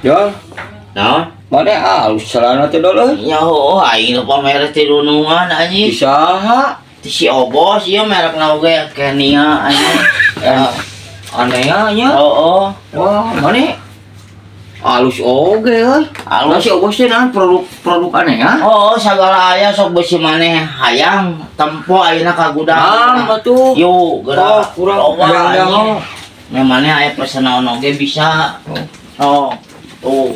Jol, Naon? mana halus celana teh dulu? Ya aing nu pamer ti dunungan anjing. Isaha? Ti si Obos ieu merek oge Kenia anjing. Aneh nya. Oh. Wah, mana? Halus oge euy. Halus. Si Obos teh naon produk aneh ya? Oh, sagala aya sok beusi maneh hayang tempo ayeuna ka gudang. Atuh. Yo, geura kurang anjing. Memangnya aya pesenan oge bisa. Oh, tuh.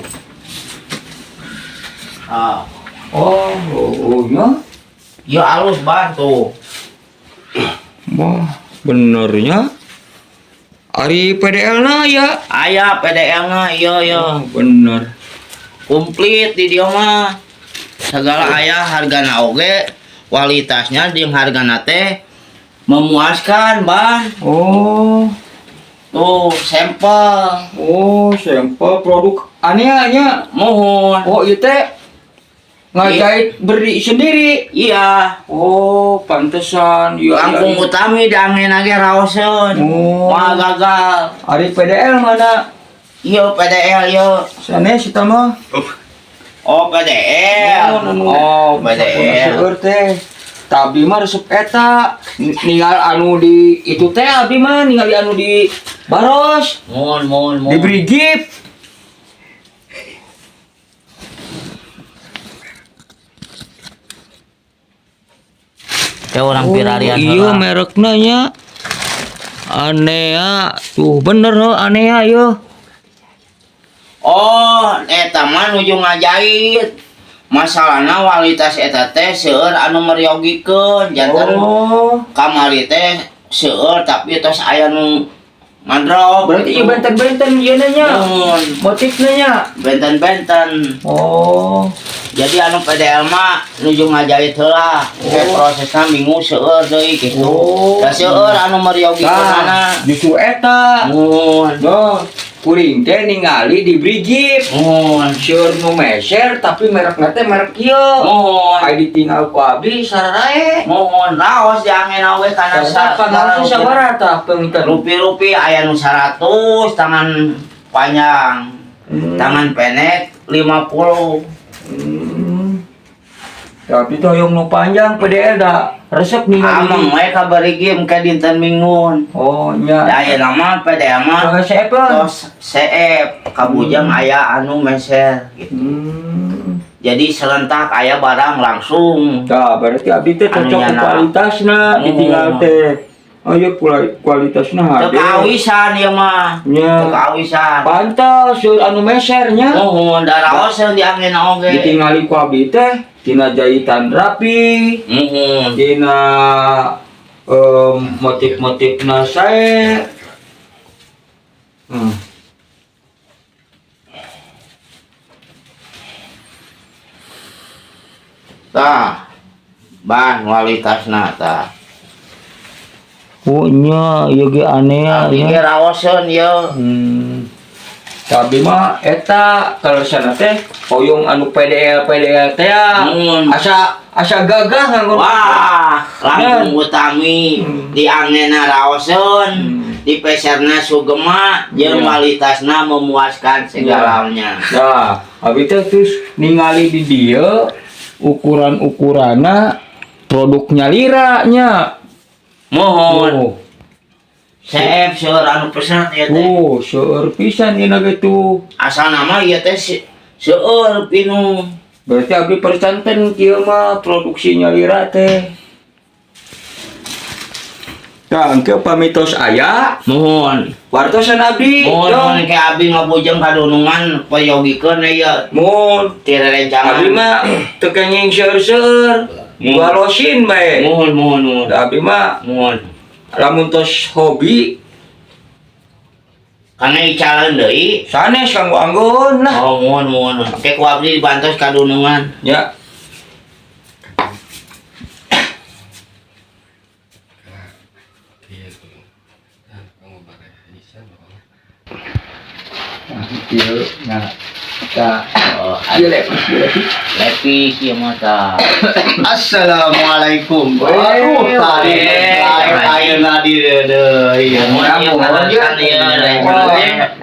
Nya. Ya halus banget tuh. Wah, benernya. Ari PDL na ya. Aya PDL-na iya. Bener. Komplit di dia mah. Segala aya hargana oge, kualitasnya jeung hargana teh memuaskan, Bang. Oh, Sampel. sampel produk aneh nya. Mohon. Oh, itu teh ngajait beri sendiri. Iya. Oh, pantesan. Langkung utami dangen lagi raoseun. Wah gagal. Ari PDL mana? Iya PDL yo. Sanes eta mah. Oh PDL. Oh PDL. Seueur teh. Tapi mah resep eta ninggal anu di itu teh abi mah ningali anu di Baros. Mohon. Diberi gift. Teh orang pirarian. Iya merekna nya. Anea tuh bener ho Anea yo. Oh, eta mah nuju ngajait. Masalahna kualitas eta teh seueur anu meryogikeun janten kamari teh seueur tapi tos aya nu ngandrop. Berarti ieu benten-benten ieu nya. Motifna nya. Benten-benten. Oh. Jadi anu PDL mah nuju ngajait heula. Prosesna minggu seueur deui kitu. Da seueur anu meryogikeunana. Justru eta. Kuring teh ningali diberi gift. Seueur nu meser tapi merekna teh merek ieu. Ai ditinggal ku abdi sararae. Raos diangen oge kana Langsung sabaraha tah peungkeun? Rupi-rupi aya nu 100 tangan panjang. Tangan pendek 50. Tapi toyong nu panjang PDL da resep ningali. Amang we kabari game ka dinten Minggon. Oh nya. Da aya nama PDL mah tos CF kabujang aya anu meser gitu. Jadi serentak aya barang langsung. Tah berarti abdi teh cocok ku kualitasna ditinggal teh. Ayo kualitasna hade. Teu kawisan ieu mah. Teu kawisan. Pantes seueur anu meser nya. Da raoseun diangen oge. Ditingali ku abdi teh tina jahitan rapi. Tina motif-motifna sae. Tah. Ban kualitasna tah. Oh nya ieu ge aneh Ieu ge raoseun ieu. Tapi mah eta kalesana teh hoyong anu PDL teh asa gagah nganggo. Wah, langkung utami diangena raoseun, dipeserna sugema jeung kualitasna memuaskan segalanya. Nah, abi teh terus ningali di dieu ukuran-ukurana produknya lira nya. Mohon. CF seueur anu pesan ieu teh. Seueur pisan ieu gitu. Asal nama ieu teh seueur pinu. Berarti abdi percanten kieu mah produksinya lira teh. Tah engke pamitos aya. Mohon. Wartosan abdi. Mohon ke abdi ngabujeng kadunungan payogikeun ieu. Mohon. Ti rerencangan. Abdi mah teu kenging seueur-seueur. Galosin bae. Mohon. Abdi mah Mohon. lamun tos hobi Kana icaleun deui. sanes kanggo anggun lah. Oh, mohon. Ke ku abdi dibantos kadunungan. Ya. Nah, Nah, Oh, iya lep. Lepi kieu mah tah. Assalamualaikum. Waduh, tadi ayeuna di deui. Mun ieu ngalasan ieu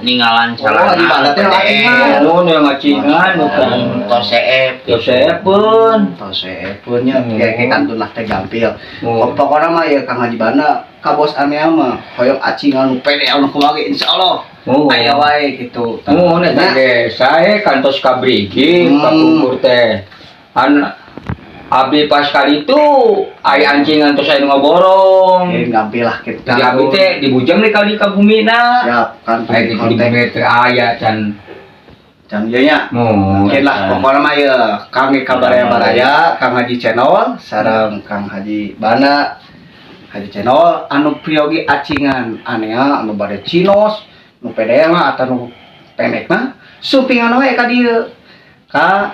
ninggalan Oh, di mana teh lacingan? Oh, yang ngacingan bukan. tos seep Yosepeun. Tos epunnya kayak kantunah teh gampil. Oh. Pokona mah ya Kang Haji Bana ka bos ame mah hoyong acingan nu pede anu kumaha ge insyaallah. Oh. Aya wae gitu. Oh, nek ge sae kantos kabrigi kakukur teh. Abi pas kali itu aya ancingan terus aya ngoborong. Gampil lah kita. Jadi abi teh dibujang deui kali ka bumina. Siap kan Aya di konten teh aya can. Can ieu nya. Mungkin Mungkin lah pokoknya mah ya kami kabaraya Kang Haji Channel sareng Kang Haji Bana Haji Channel anu priogi acingan anea anu bade cinos nu pede mah atau nu pendek mah supingan wae ka dieu ka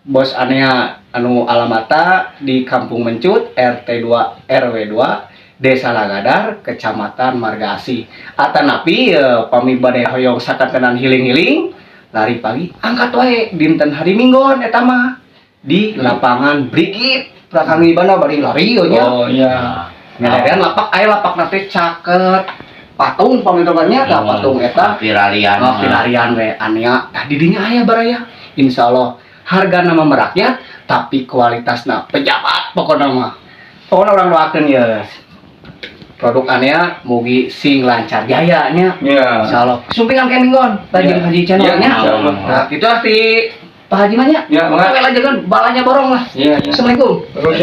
bos anea anu alamata di Kampung Mencut RT 2 RW 2 Desa Lagadar Kecamatan Margasih atanapi pami bade hoyong sakantenan hiling-hiling lari pagi angkat wae dinten hari Minggon eta mah di lapangan Brigit prakami bana bari lari nya. Oh iya. Ngadean lapak aya lapak nate caket patung pamitorannya da patung eta pirarian pilarian we ania tah di dinya aya baraya insyaallah harga nama merakyat tapi kualitasna pejabat pokokna mah orang doakeun ya produk anea mugi sing lancar jaya nya. Iya. Insyaallah. Sumpingan ke Minggon, lagi Ya. Haji Channel Ya, nya. insyaallah. Nah, itu arti Pak Haji mah nya. Ya, Oke, lanjutkan balanya borong lah. Iya, iya. Assalamualaikum. Terus